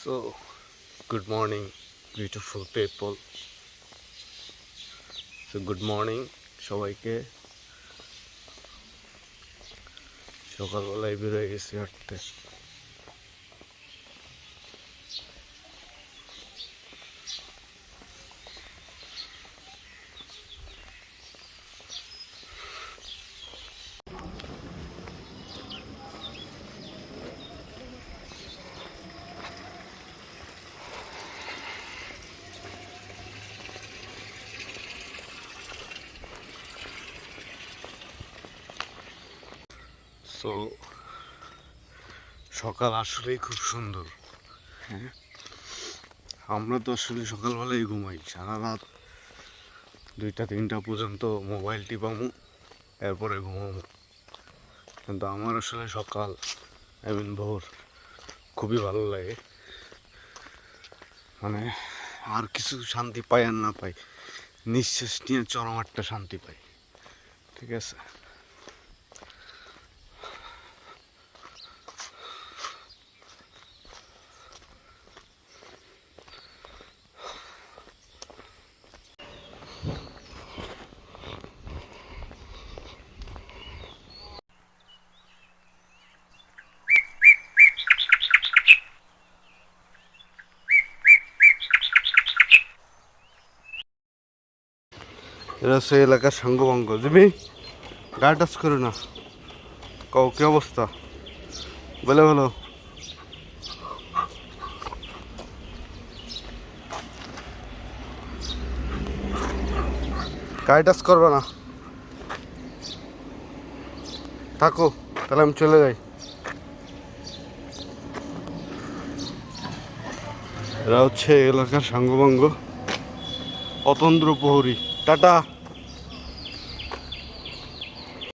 So, good morning, beautiful people. So, good morning, সবাইকে সকালবেলায় বেরোয় গেছি হাঁটতে। সো সকাল আসলেই খুব সুন্দর। হ্যাঁ, আমরা তো আসলে সকালবেলায় ঘুমাই, সারা রাত 2টা-3টা পর্যন্ত মোবাইল টিপামু, এরপরে ঘুমাবো। কিন্তু আমার আসলে সকাল ভোর খুবই ভালো লাগে। মানে আর কিছু শান্তি পাই আর না পাই, নিঃশ্বাস নিয়ে চরম একটা শান্তি পাই। ঠিক আছে, এটা হচ্ছে এলাকার সাঙ্গভঙ্গ। জিমি, গায়ে টাচ করে না, কও কি অবস্থা, বলে বলো। গায়ে টাচ করবে না, থাকো, তাহলে আমি চলে যাই। এরা হচ্ছে এলাকার সাঙ্গভঙ্গ, অতন্দ্র প্রহরী। টাটা।